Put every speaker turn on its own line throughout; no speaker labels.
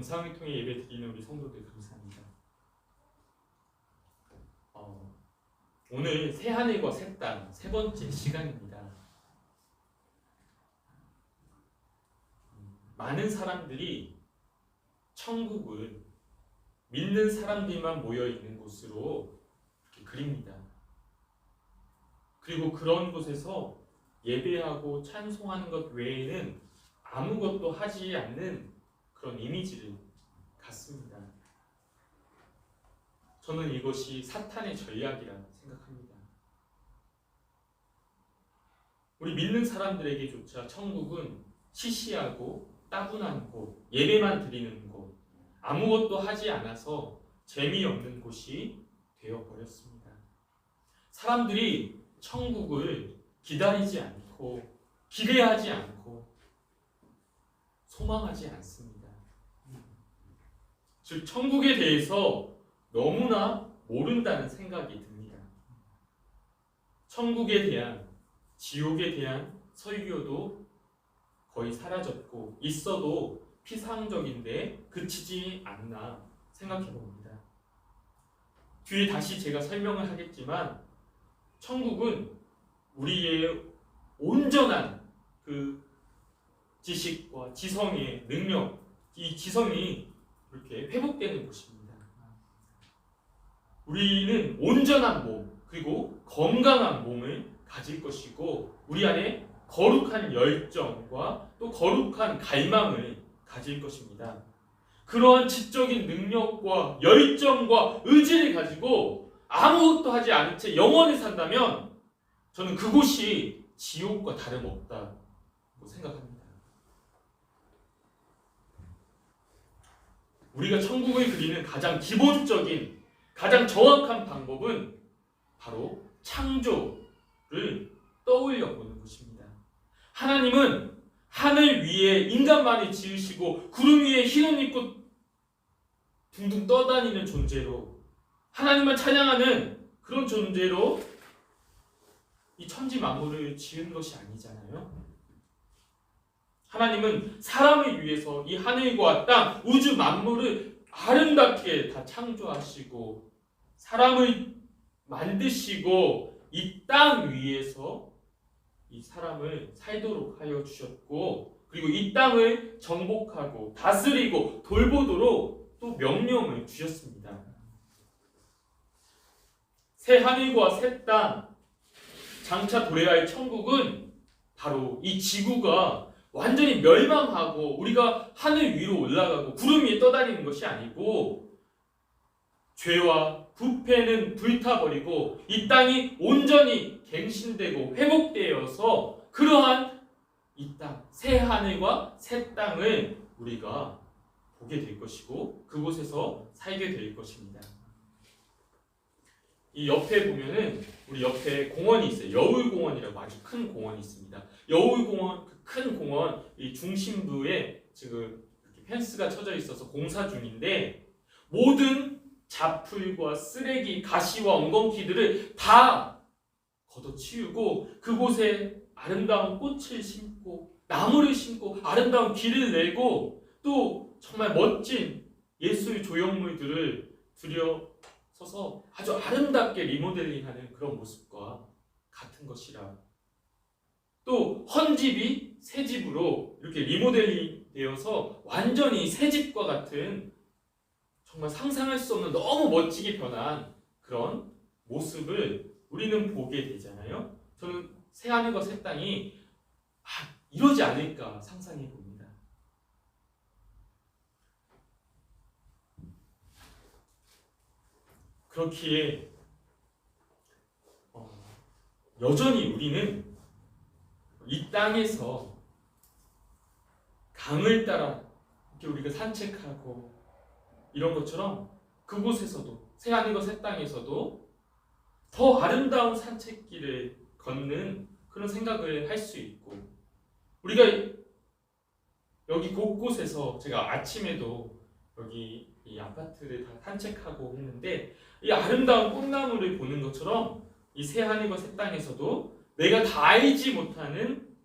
영상을 통해 예배 드리는 우리 성도들 감사합니다. 오늘 새하늘과 새 땅 세 번째 시간입니다. 많은 사람들이 천국을 믿는 사람들만 모여있는 곳으로 이렇게 그립니다. 그리고 그런 곳에서 예배하고 찬송하는 것 외에는 아무것도 하지 않는 그런 이미지를 갖습니다. 저는 이것이 사탄의 전략이라 생각합니다. 우리 믿는 사람들에게조차 천국은 시시하고 따분한 곳, 예배만 드리는 곳, 아무것도 하지 않아서 재미없는 곳이 되어버렸습니다. 사람들이 천국을 기다리지 않고 기대하지 않고 소망하지 않습니다. 즉 천국에 대해서 너무나 모른다는 생각이 듭니다. 천국에 대한, 지옥에 대한 설교도 거의 사라졌고 있어도 피상적인데 그치지 않나 생각해 봅니다. 뒤에 다시 제가 설명을 하겠지만 천국은 우리의 온전한 그 지식과 지성의 능력, 이 지성이 이렇게 회복되는 곳입니다. 우리는 온전한 몸 그리고 건강한 몸을 가질 것이고 우리 안에 거룩한 열정과 또 거룩한 갈망을 가질 것입니다. 그러한 지적인 능력과 열정과 의지를 가지고 아무것도 하지 않은 채 영원히 산다면 저는 그곳이 지옥과 다름없다고 생각합니다. 우리가 천국을 그리는 가장 기본적인, 가장 정확한 방법은 바로 창조를 떠올려 보는 것입니다. 하나님은 하늘 위에 인간만이 지으시고 구름 위에 흰 옷 입고 둥둥 떠다니는 존재로 하나님만 찬양하는 그런 존재로 이 천지 만물을 지은 것이 아니잖아요. 하나님은 사람을 위해서 이 하늘과 땅, 우주 만물을 아름답게 다 창조하시고 사람을 만드시고 이 땅 위에서 이 사람을 살도록 하여 주셨고 그리고 이 땅을 정복하고 다스리고 돌보도록 또 명령을 주셨습니다. 새 하늘과 새 땅, 장차 도래할 천국은 바로 이 지구가 완전히 멸망하고 우리가 하늘 위로 올라가고 구름 위에 떠다니는 것이 아니고 죄와 부패는 불타버리고 이 땅이 온전히 갱신되고 회복되어서 그러한 이 땅, 새 하늘과 새 땅을 우리가 보게 될 것이고 그곳에서 살게 될 것입니다. 이 옆에 보면은 우리 옆에 공원이 있어요. 여울공원이라고 아주 큰 공원이 있습니다. 여울공원, 그 큰 공원 이 중심부에 지금 이렇게 펜스가 쳐져 있어서 공사 중인데 모든 잡풀과 쓰레기, 가시와 엉겅퀴들을 다 걷어치우고 그곳에 아름다운 꽃을 심고 나무를 심고 아름다운 길을 내고 또 정말 멋진 예술 조형물들을 들여서서 아주 아름답게 리모델링하는 그런 모습과 같은 것이라 또 헌집이 새집으로 이렇게 리모델링 되어서 완전히 새집과 같은 정말 상상할 수 없는 너무 멋지게 변한 그런 모습을 우리는 보게 되잖아요. 저는 새하늘과 새 땅이 이러지 않을까 상상해 봅니다. 그렇기에 여전히 우리는 이 땅에서 강을 따라 이렇게 우리가 산책하고 이런 것처럼 그곳에서도 새하늘과 새 땅에서도 더 아름다운 산책길을 걷는 그런 생각을 할 수 있고 우리가 여기 곳곳에서 제가 아침에도 여기 이 아파트를 다 산책하고 했는데 이 아름다운 꽃나무를 보는 것처럼 이 새하늘과 새 땅에서도 내가 다 알지 못하는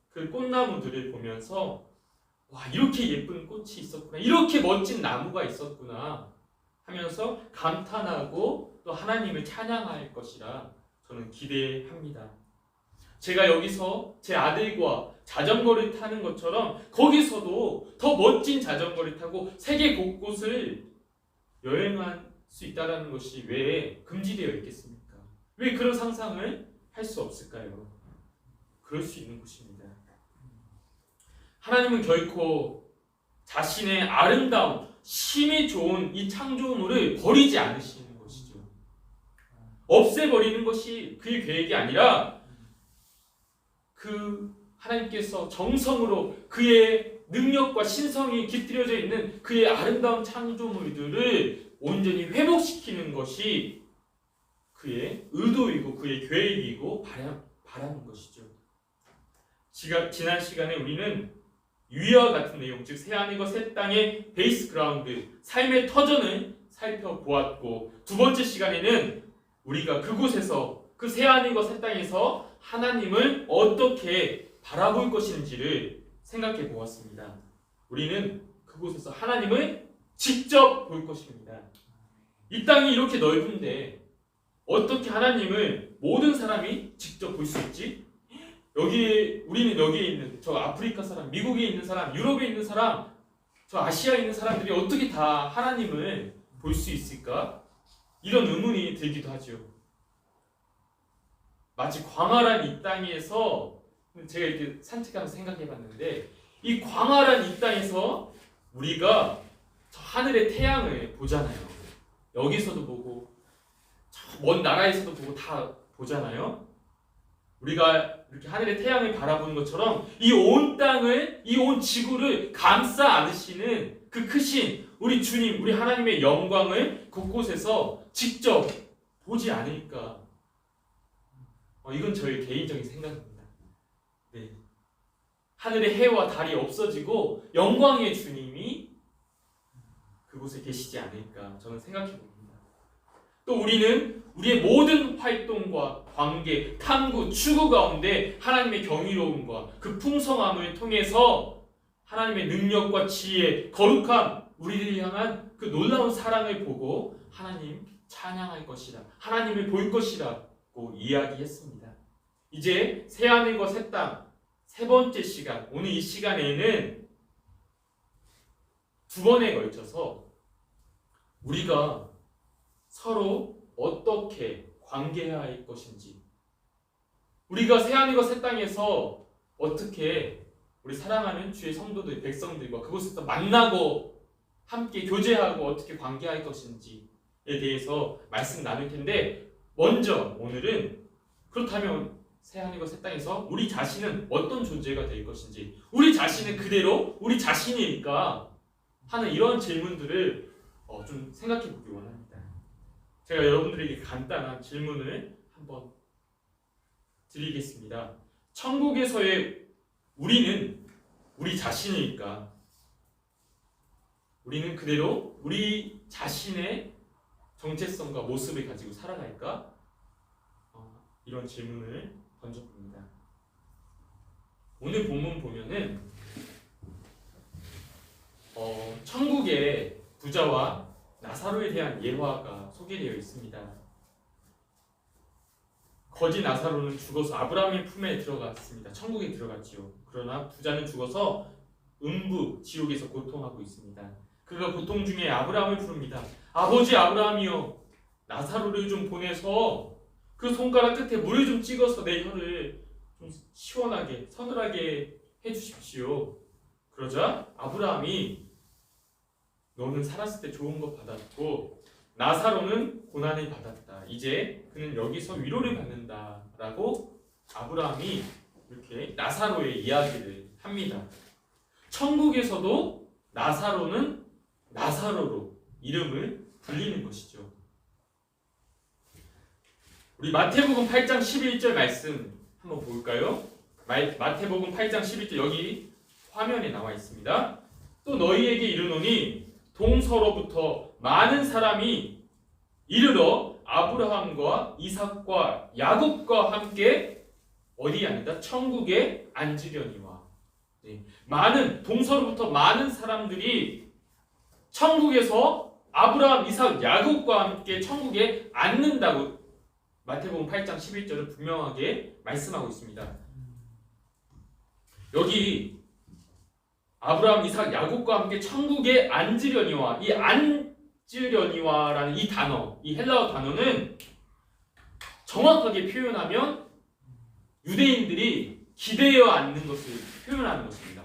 그 꽃나무들을 보면서 와, 이렇게 예쁜 꽃이 있었구나, 이렇게 멋진 나무가 있었구나 하면서 감탄하고 또 하나님을 찬양할 것이라 저는 기대합니다. 제가 여기서 제 아들과 자전거를 타는 것처럼 거기서도 더 멋진 자전거를 타고 세계 곳곳을 여행할 수 있다는 것이 왜 금지되어 있겠습니까? 왜 그런 상상을 할 수 없을까요? 그럴 수 있는 곳입니다. 하나님은 결코 자신의 아름다움, 심이 좋은 이 창조물을 버리지 않으시는 것이죠. 없애버리는 것이 그의 계획이 아니라 그 하나님께서 정성으로 그의 능력과 신성이 깃들여져 있는 그의 아름다운 창조물들을 온전히 회복시키는 것이 그의 의도이고 그의 계획이고 바라는 것이죠. 지난 시간에 우리는 위와 같은 내용, 즉 새하늘과 새 땅의 베이스 그라운드, 삶의 터전을 살펴보았고, 두 번째 시간에는 우리가 그곳에서, 그 새하늘과 새 땅에서 하나님을 어떻게 바라볼 것인지를 생각해 보았습니다. 우리는 그곳에서 하나님을 직접 볼 것입니다. 이 땅이 이렇게 넓은데 어떻게 하나님을 모든 사람이 직접 볼 수 있지? 우리는 여기에 있는 저 아프리카 사람, 미국에 있는 사람, 유럽에 있는 사람, 저 아시아에 있는 사람들이 어떻게 다 하나님을 볼 수 있을까? 이런 의문이 들기도 하죠. 마치 광활한 이 땅에서, 제가 이렇게 산책하면서 생각해 봤는데, 이 광활한 이 땅에서 우리가 저 하늘의 태양을 보잖아요. 여기서도 보고 저 먼 나라에서도 보고 다 보잖아요. 우리가 이렇게 하늘의 태양을 바라보는 것처럼 이 온 땅을, 이 온 지구를 감싸 안으시는 그 크신 우리 주님, 우리 하나님의 영광을 곳곳에서 직접 보지 않을까. 이건 저의 개인적인 생각입니다. 네. 하늘의 해와 달이 없어지고 영광의 주님이 그곳에 계시지 않을까 저는 생각해 봅니다. 또 우리는 우리의 모든 활동과 관계, 탐구, 추구 가운데 하나님의 경이로움과 그 풍성함을 통해서 하나님의 능력과 지혜, 거룩함, 우리를 향한 그 놀라운 사랑을 보고 하나님 찬양할 것이라, 하나님을 볼 것이라고 이야기했습니다. 이제 새하늘과 새 땅, 세 번째 시간, 오늘 이 시간에는 두 번에 걸쳐서 우리가 서로 어떻게 관계해야 할 것인지, 우리가 새하늘과 새 땅에서 어떻게 우리 사랑하는 주의 성도들, 백성들과 그곳에서 만나고 함께 교제하고 어떻게 관계할 것인지에 대해서 말씀 나눌 텐데, 먼저 오늘은 그렇다면 새하늘과 새 땅에서 우리 자신은 어떤 존재가 될 것인지, 우리 자신은 그대로 우리 자신일까 하는 이런 질문들을 좀 생각해 보기 원합니다. 제가 여러분들에게 간단한 질문을 한번 드리겠습니다. 천국에서의 우리는 우리 자신일까? 우리는 그대로 우리 자신의 정체성과 모습을 가지고 살아갈까? 이런 질문을 던져봅니다. 오늘 본문 보면은 천국의 부자와 나사로에 대한 예화가 소개되어 있습니다. 거지 나사로는 죽어서 아브라함의 품에 들어갔습니다. 천국에 들어갔지요. 그러나 부자는 죽어서 음부 지옥에서 고통하고 있습니다. 그가 고통 중에 아브라함을 부릅니다. 아버지 아브라함이여, 나사로를 좀 보내서 그 손가락 끝에 물을 좀 찍어서 내 혀를 좀 시원하게 서늘하게 해주십시오. 그러자 아브라함이, 너는 살았을 때 좋은 것 받았고 나사로는 고난을 받았다. 이제 그는 여기서 위로를 받는다라고 아브라함이 이렇게 나사로의 이야기를 합니다. 천국에서도 나사로는 나사로로 이름을 불리는 것이죠. 우리 마태복음 8장 11절 말씀 한번 볼까요? 마태복음 8장 11절, 여기 화면에 나와 있습니다. 또 너희에게 이르노니 동서로부터 많은 사람이 이르러 아브라함과 이삭과 야곱과 함께 어디에 앉는다? 천국에 앉으려니와. 많은 동서로부터 많은 사람들이 천국에서 아브라함, 이삭, 야곱과 함께 천국에 앉는다고 마태복음 8장 11절은 분명하게 말씀하고 있습니다. 여기 아브라함, 이삭, 야곱과 함께 천국에 앉으려니와 이 앉으려니와라는 이 단어, 이 헬라어 단어는 정확하게 표현하면 유대인들이 기대어 앉는 것을 표현하는 것입니다.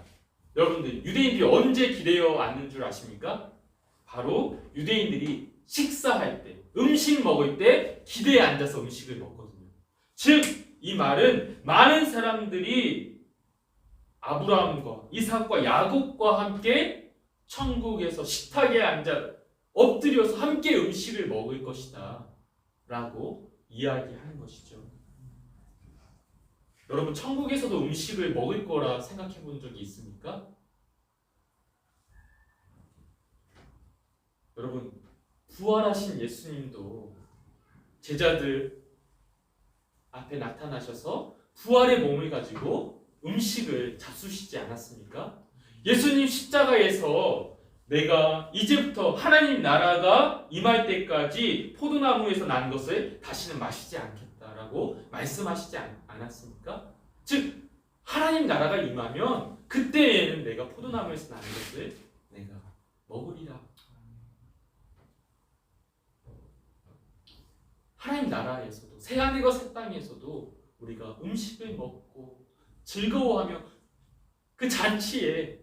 여러분들 유대인들이 언제 기대어 앉는 줄 아십니까? 바로 유대인들이 식사할 때, 음식 먹을 때 기대에 앉아서 음식을 먹거든요. 즉, 이 말은 많은 사람들이 아브라함과 이삭과 야곱과 함께 천국에서 식탁에 앉아 엎드려서 함께 음식을 먹을 것이다 라고 이야기하는 것이죠. 여러분, 천국에서도 음식을 먹을 거라 생각해 본 적이 있습니까? 여러분, 부활하신 예수님도 제자들 앞에 나타나셔서 부활의 몸을 가지고 음식을 잡수시지 않았습니까? 예수님 십자가에서 내가 이제부터 하나님 나라가 임할 때까지 포도나무에서 난 것을 다시는 마시지 않겠다라고 말씀하시지 않았습니까? 즉, 하나님 나라가 임하면 그때에는 내가 포도나무에서 나는 것을 내가 먹으리라. 하나님 나라에서도, 새하늘과 새 땅에서도 우리가 음식을 먹고 즐거워하며 그 잔치에,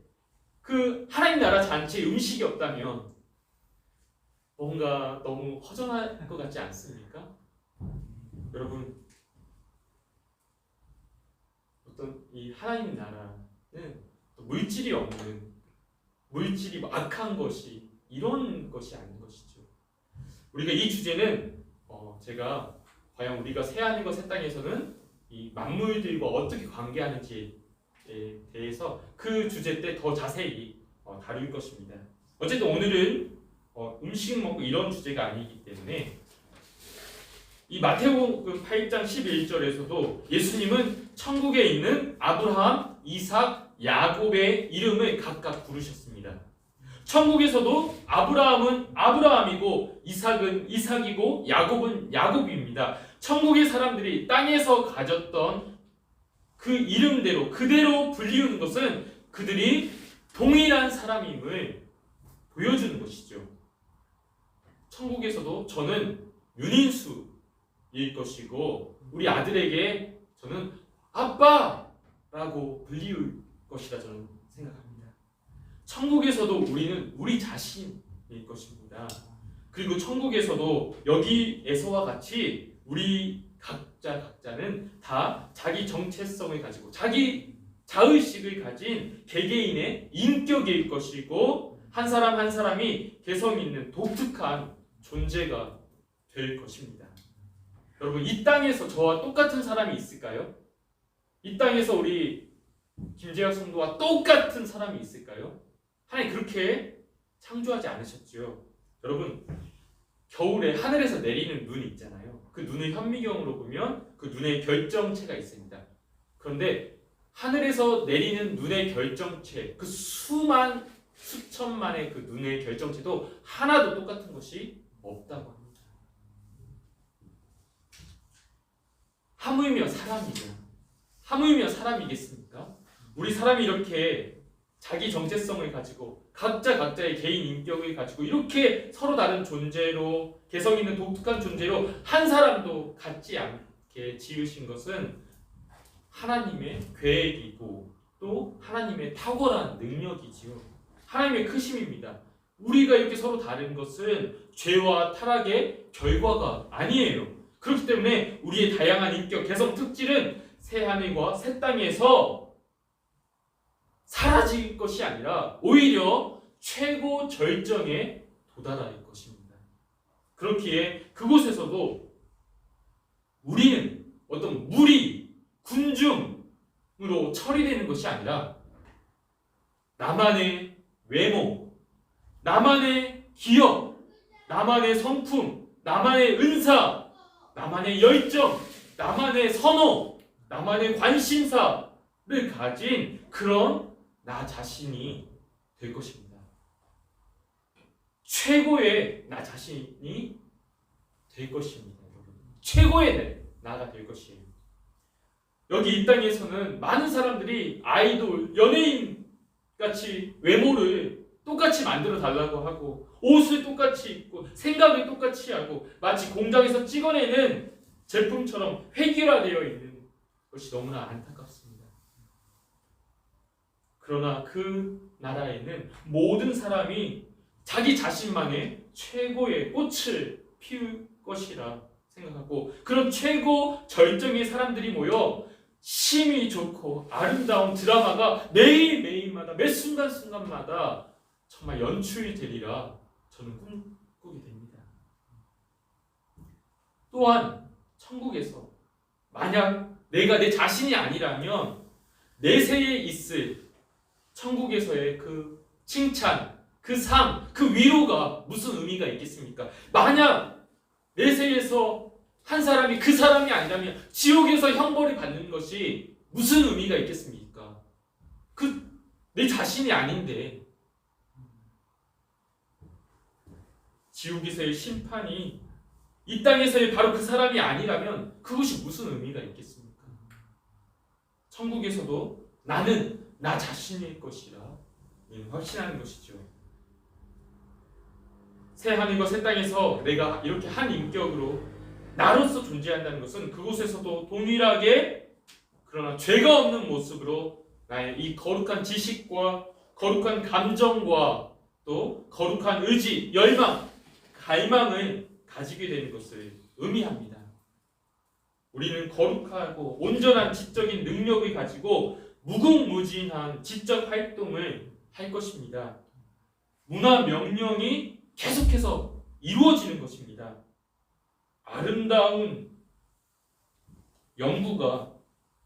그 하나님 나라 잔치에 음식이 없다면 뭔가 너무 허전할 것 같지 않습니까? 여러분, 어떤 이 하나님 나라는 물질이 없는, 물질이 악한 것이 이런 것이 아닌 것이죠. 우리가 이 주제는 제가 과연 우리가 새하늘과 새 땅에서는 이 만물들과 어떻게 관계하는지에 대해서 그 주제 때 더 자세히 다룰 것입니다. 어쨌든 오늘은 음식 먹고 이런 주제가 아니기 때문에 이 마태복음 8장 11절에서도 예수님은 천국에 있는 아브라함, 이삭, 야곱의 이름을 각각 부르셨습니다. 천국에서도 아브라함은 아브라함이고 이삭은 이삭이고 야곱은 야곱입니다. 천국의 사람들이 땅에서 가졌던 그 이름대로 그대로 불리우는 것은 그들이 동일한 사람임을 보여주는 것이죠. 천국에서도 저는 윤인수일 것이고 우리 아들에게 저는 아빠라고 불리울 것이라 저는 생각합니다. 천국에서도 우리는 우리 자신일 것입니다. 그리고 천국에서도 여기에서와 같이 우리 각자는 다 자기 정체성을 가지고 자기 자의식을 가진 개개인의 인격일 것이고 한 사람 한 사람이 개성 있는 독특한 존재가 될 것입니다. 여러분, 이 땅에서 저와 똑같은 사람이 있을까요? 이 땅에서 우리 김재학 성도와 똑같은 사람이 있을까요? 하나님 그렇게 창조하지 않으셨죠. 여러분, 겨울에 하늘에서 내리는 눈이 있잖아요. 그 눈을 현미경으로 보면 그 눈의 결정체가 있습니다. 그런데 하늘에서 내리는 눈의 결정체, 그 수천만의 그 눈의 결정체도 하나도 똑같은 것이 없다고 합니다. 하물며 사람이죠. 하물며 사람이겠습니까? 우리 사람이 이렇게 자기 정체성을 가지고 각자의 개인 인격을 가지고 이렇게 서로 다른 존재로, 개성 있는 독특한 존재로 한 사람도 같지 않게 지으신 것은 하나님의 계획이고 또 하나님의 탁월한 능력이지요. 하나님의 크심입니다. 우리가 이렇게 서로 다른 것은 죄와 타락의 결과가 아니에요. 그렇기 때문에 우리의 다양한 인격, 개성, 특질은 새 하늘과 새 땅에서 사라질 것이 아니라 오히려 최고 절정에 도달할 것입니다. 그렇기에 그곳에서도 우리는 어떤 무리, 군중으로 처리되는 것이 아니라 나만의 외모, 나만의 기억, 나만의 성품, 나만의 은사, 나만의 열정, 나만의 선호, 나만의 관심사를 가진 그런 나 자신이 될 것입니다. 최고의 나 자신이 될 것입니다. 최고의 나가 될 것이에요. 여기 이 땅에서는 많은 사람들이 아이돌, 연예인 같이 외모를 똑같이 만들어 달라고 하고 옷을 똑같이 입고 생각을 똑같이 하고 마치 공장에서 찍어내는 제품처럼 획일화되어 있는 것이 너무나 안타깝습니다. 그러나 그 나라에는 모든 사람이 자기 자신만의 최고의 꽃을 피울 것이라 생각하고 그런 최고 절정의 사람들이 모여 심이 좋고 아름다운 드라마가 매일매일마다 매 순간순간마다 정말 연출이 되리라 저는 꿈꾸게 됩니다. 또한 천국에서 만약 내가 내 자신이 아니라면 내세에 있을 천국에서의 그 칭찬, 그 상, 그 위로가 무슨 의미가 있겠습니까? 만약 내세에서 한 사람이 그 사람이 아니라면 지옥에서 형벌을 받는 것이 무슨 의미가 있겠습니까? 내 자신이 아닌데 지옥에서의 심판이 이 땅에서의 바로 그 사람이 아니라면 그것이 무슨 의미가 있겠습니까? 천국에서도 나는 나 자신일 것이라 확신하는 것이죠. 새 하늘과 새 땅에서 내가 이렇게 한 인격으로 나로서 존재한다는 것은 그곳에서도 동일하게 그러나 죄가 없는 모습으로 나의 이 거룩한 지식과 거룩한 감정과 또 거룩한 의지, 열망, 갈망을 가지게 되는 것을 의미합니다. 우리는 거룩하고 온전한 지적인 능력을 가지고 무궁무진한 지적 활동을 할 것입니다. 문화 명령이 계속해서 이루어지는 것입니다. 아름다운 연구가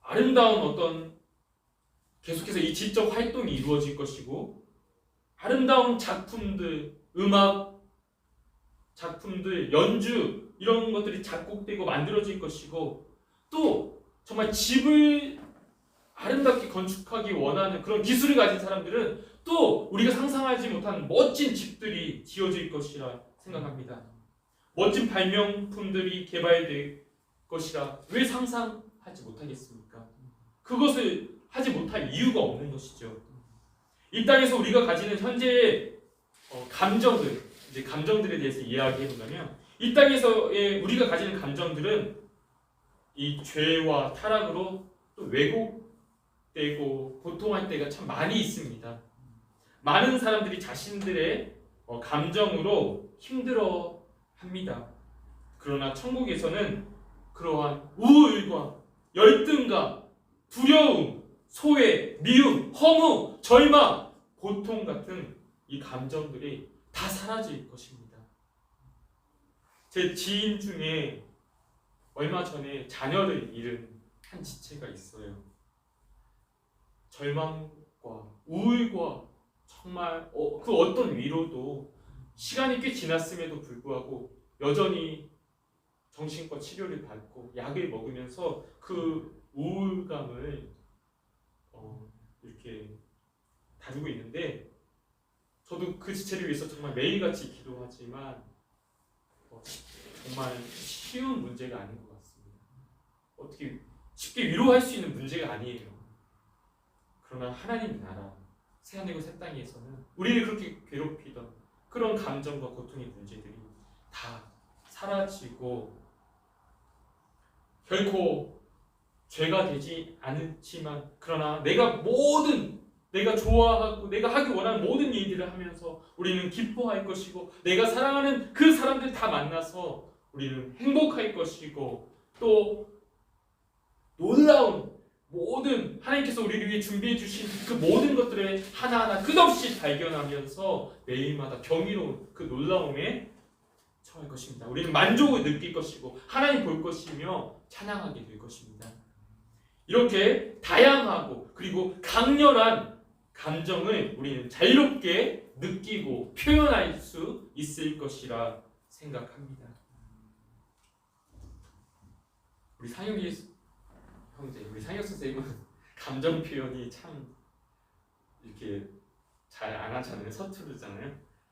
아름다운 어떤 계속해서 이 지적 활동이 이루어질 것이고 아름다운 작품들, 음악 작품들, 연주 이런 것들이 작곡되고 만들어질 것이고 또 정말 집을 아름답게 건축하기 원하는 그런 기술을 가진 사람들은 또 우리가 상상하지 못한 멋진 집들이 지어질 것이라 생각합니다. 멋진 발명품들이 개발될 것이라 왜 상상하지 못하겠습니까? 그것을 하지 못할 이유가 없는 것이죠. 이 땅에서 우리가 가지는 현재의 감정들, 이제 감정들에 대해서 이야기해 본다면 이 땅에서의 우리가 가지는 감정들은 이 죄와 타락으로 또 왜곡되고 고통할 때가 참 많이 있습니다. 많은 사람들이 자신들의 감정으로 힘들어 합니다. 그러나 천국에서는 그러한 우울과 열등과 두려움, 소외, 미움, 허무, 절망, 고통 같은 이 감정들이 다 사라질 것입니다. 제 지인 중에 얼마 전에 자녀를 잃은 한 지체가 있어요. 절망과 우울과 정말 그 어떤 위로도 시간이 꽤 지났음에도 불구하고 여전히 정신과 치료를 받고 약을 먹으면서 그 우울감을 이렇게 다루고 있는데 저도 그 지체를 위해서 정말 매일같이 기도하지만 정말 쉬운 문제가 아닌 것 같습니다. 어떻게 쉽게 위로할 수 있는 문제가 아니에요. 그러나 하나님 나라 새하늘과 새 땅에서는 우리를 그렇게 괴롭히던 그런 감정과 고통의 문제들이 다 사라지고 결코 죄가 되지 않지만 그러나 내가 좋아하고 내가 하기 원하는 모든 일들을 하면서 우리는 기뻐할 것이고 내가 사랑하는 그 사람들 다 만나서 우리는 행복할 것이고 또 놀라운 모든 하나님께서 우리를 위해 준비해 주신 그 모든 것들을 하나하나 끝없이 발견하면서 매일마다 경이로운 그 놀라움에 처할 것입니다. 우리는 만족을 느낄 것이고 하나님 볼 것이며 찬양하게 될 것입니다. 이렇게 다양하고 그리고 강렬한 감정을 우리는 자유롭게 느끼고 표현할 수 있을 것이라 생각합니다. 우리 상혁이 형제, 우리 상혁 선생님은 감정 표현이 참 이렇게 잘 안 하잖아요. 서투르잖아요.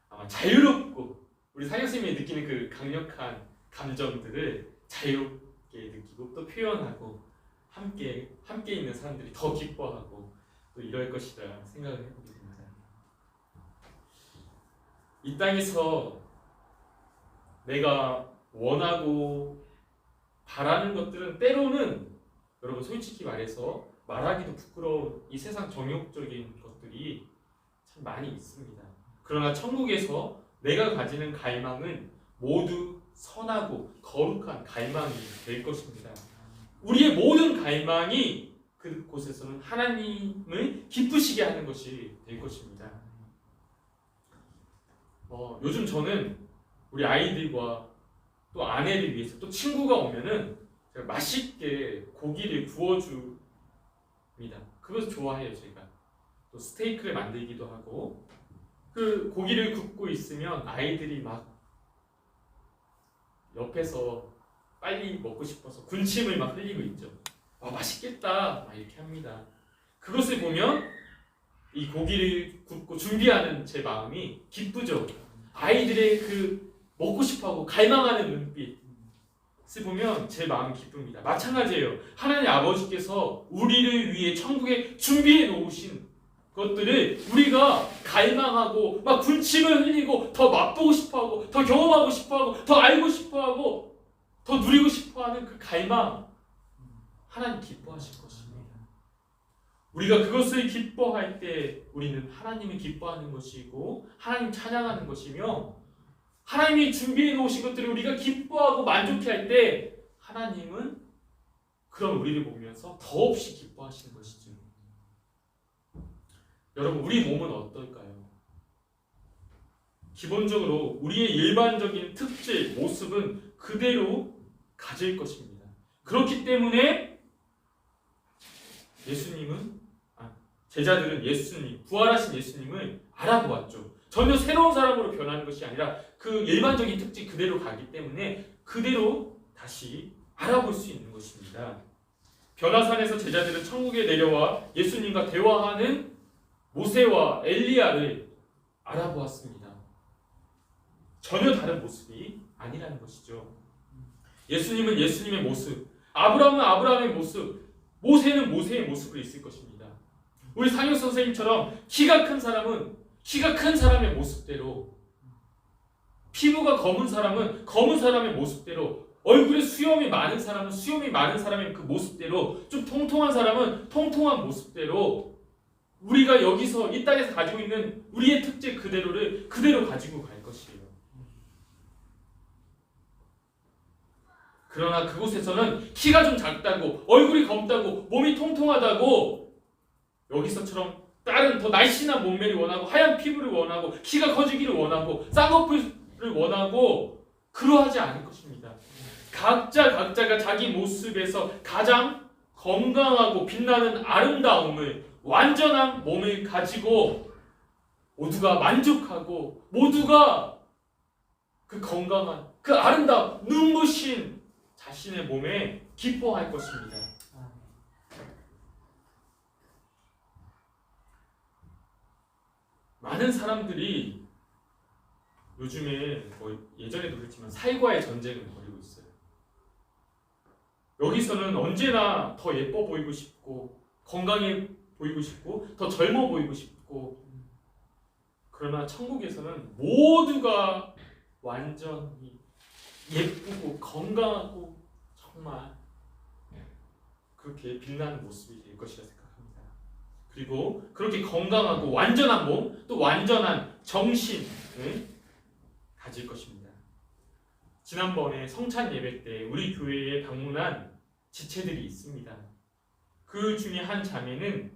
아마 자유롭고 우리 상혁 선생님이 느끼는 그 강력한 감정들을 자유롭게 느끼고 또 표현하고 함께 있는 사람들이 더 기뻐하고 또 이럴 것이라 생각을 해보게 됩니다. 이 땅에서 내가 원하고 바라는 것들은 때로는 여러분 솔직히 말해서 말하기도 부끄러운 이 세상 정욕적인 것들이 참 많이 있습니다. 그러나 천국에서 내가 가지는 갈망은 모두 선하고 거룩한 갈망이 될 것입니다. 우리의 모든 갈망이 그곳에서는 하나님을 기쁘시게 하는 것이 될 것입니다. 요즘 저는 우리 아이들과 또 아내를 위해서 또 친구가 오면은 제가 맛있게 고기를 구워줍니다. 그것을 좋아해요. 제가 또 스테이크를 만들기도 하고 그 고기를 굽고 있으면 아이들이 막 옆에서 빨리 먹고 싶어서 군침을 막 흘리고 있죠. 맛있겠다 막 이렇게 합니다. 그것을 보면 이 고기를 굽고 준비하는 제 마음이 기쁘죠. 아이들의 그 먹고 싶어하고 갈망하는 눈빛을 보면 제 마음이 기쁩니다. 마찬가지예요. 하나님 아버지께서 우리를 위해 천국에 준비해 놓으신 것들을 우리가 갈망하고 막 군침을 흘리고 더 맛보고 싶어하고 더 경험하고 싶어하고 더 알고 싶어하고 더 누리고 싶어하는 그 갈망 하나님 기뻐하실 것입니다. 우리가 그것을 기뻐할 때 우리는 하나님이 기뻐하는 것이고 하나님 찬양하는 것이며 하나님이 준비해 놓으신 것들을 우리가 기뻐하고 만족해할 때 하나님은 그런 우리를 보면서 더없이 기뻐하시는 것이죠. 여러분 우리 몸은 어떨까요? 기본적으로 우리의 일반적인 특질, 모습은 그대로 가질 것입니다. 그렇기 때문에 제자들은 예수님, 부활하신 예수님을 알아보았죠. 전혀 새로운 사람으로 변하는 것이 아니라 그 일반적인 특질 그대로 가기 때문에 그대로 다시 알아볼 수 있는 것입니다. 변화산에서 제자들은 천국에 내려와 예수님과 대화하는 모세와 엘리야를 알아보았습니다. 전혀 다른 모습이 아니라는 것이죠. 예수님은 예수님의 모습, 아브라함은 아브라함의 모습, 모세는 모세의 모습으로 있을 것입니다. 우리 상혁 선생님처럼 키가 큰 사람은 키가 큰 사람의 모습대로, 피부가 검은 사람은 검은 사람의 모습대로, 얼굴에 수염이 많은 사람은 수염이 많은 사람의 그 모습대로, 좀 통통한 사람은 통통한 모습대로 우리가 여기서 이 땅에서 가지고 있는 우리의 특질 그대로를 그대로 가지고 갈 것이에요. 그러나 그곳에서는 키가 좀 작다고, 얼굴이 검다고, 몸이 통통하다고 여기서처럼 다른 더 날씬한 몸매를 원하고 하얀 피부를 원하고 키가 커지기를 원하고 쌍꺼풀을 원하고 그러하지 않을 것입니다. 각자가 자기 모습에서 가장 건강하고 빛나는 아름다움을, 완전한 몸을 가지고 모두가 만족하고 모두가 그 건강한 그 아름다운 눈부신 자신의 몸에 기뻐할 것입니다. 많은 사람들이 요즘에 예전에도 그랬지만 살과의 전쟁을 벌이고 있어요. 여기서는 언제나 더 예뻐 보이고 싶고 건강해 보이고 싶고 더 젊어 보이고 싶고, 그러나 천국에서는 모두가 완전히 예쁘고 건강하고 정말 그렇게 빛나는 모습이 될 것이라 생각합니다. 그리고 그렇게 건강하고 완전한 몸, 또 완전한 정신을 가질 것입니다. 지난번에 성찬 예배 때 우리 교회에 방문한 지체들이 있습니다. 그 중에 한 자매는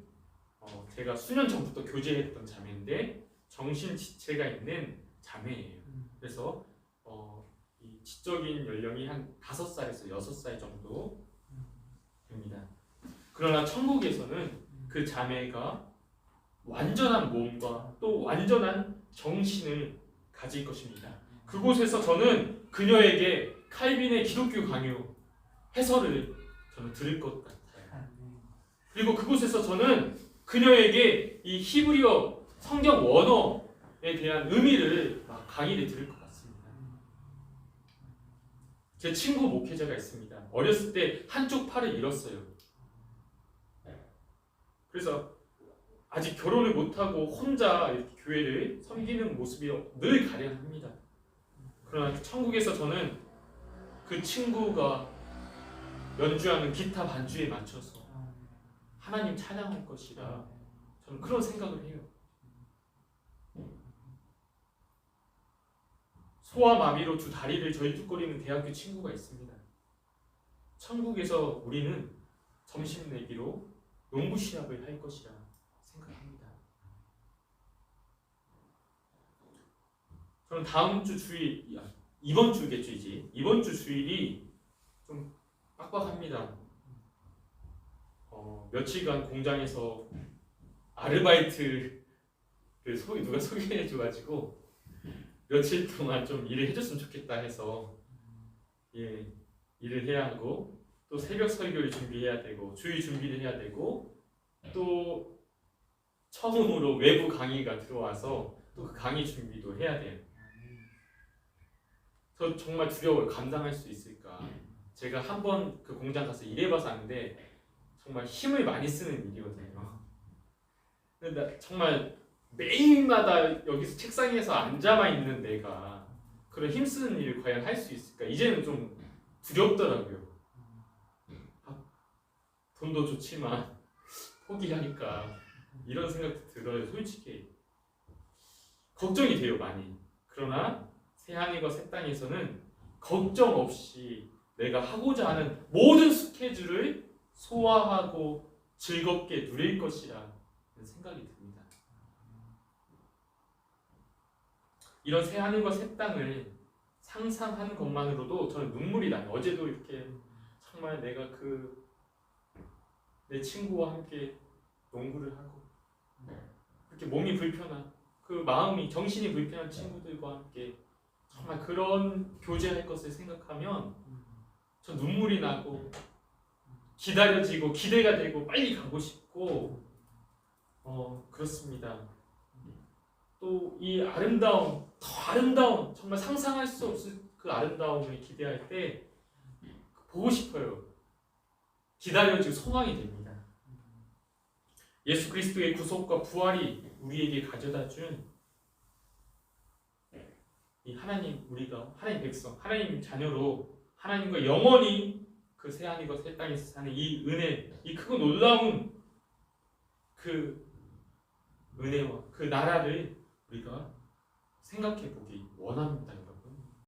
제가 수년 전부터 교제했던 자매인데 정신 지체가 있는 자매예요. 그래서 이 지적인 연령이 한 5살에서 6살 정도 됩니다. 그러나 천국에서는 그 자매가 완전한 몸과 또 완전한 정신을 가질 것입니다. 그곳에서 저는 그녀에게 칼빈의 기독교 강요 해설을 저는 들을 것 같아요. 그리고 그곳에서 저는 그녀에게 이 히브리어 성경 원어에 대한 의미를 막 강의를 들을 것 같습니다. 제 친구 목회자가 있습니다. 어렸을 때 한쪽 팔을 잃었어요. 그래서 아직 결혼을 못하고 혼자 이렇게 교회를 섬기는 모습이 늘 가련합니다. 그러나 천국에서 저는 그 친구가 연주하는 기타 반주에 맞춰서 하나님 찬양할 것이라 저는 그런 생각을 해요. 소아마비로 두 다리를 절뚝거리는 대학교 친구가 있습니다. 천국에서 우리는 점심 내기로 농구 시합을 할 것이라 생각합니다. 저는 다음 주 주일, 이번 주겠죠 이제. 이번 주 주일이 좀 빡빡합니다. 며칠간 공장에서 아르바이트를 누가 소개해줘가지고 며칠 동안 좀 일을 해줬으면 좋겠다 해서 일을 해야 하고 또 새벽 설교를 준비해야 되고 주일 준비를 해야 되고 또 처음으로 외부 강의가 들어와서 또 그 강의 준비도 해야 돼요. 저 정말 두려워요. 감당할 수 있을까? 제가 한번 그 공장 가서 일해봐서 아는데 정말 힘을 많이 쓰는 일이거든요. 근데 나 정말 매일마다 여기서 책상에서 앉아만 있는 내가 그런 힘쓰는 일을 과연 할 수 있을까? 이제는 좀 두렵더라고요. 돈도 좋지만 포기하니까 이런 생각도 들어요. 솔직히 걱정이 돼요 많이. 그러나 새하늘과 새 땅에서는 걱정 없이 내가 하고자 하는 모든 스케줄을 소화하고 즐겁게 누릴 것이라 생각이 듭니다. 이런 새하늘과 새 땅을 상상하는 것만으로도 저는 눈물이 나요. 어제도 이렇게 정말 내가 내 친구와 함께 농구를 하고 그렇게 몸이 불편한 그 마음이 정신이 불편한 친구들과 함께 정말 그런 교제할 것을 생각하면 저 눈물이 나고 기다려지고 기대가 되고 빨리 가고 싶고 그렇습니다. 또 이 아름다움, 더 아름다운 정말 상상할 수 없을 그 아름다움을 기대할 때 보고 싶어요. 기다려지고 소망이 됩니다. 예수 그리스도의 구속과 부활이 우리에게 가져다 준 이 하나님, 우리가 하나님 백성, 하나님 자녀로 하나님과 영원히 그 새하늘과 새 땅에서 사는 이 은혜, 이 크고 놀라운 그 은혜와 그 나라를 우리가 생각해 보기 원합니다.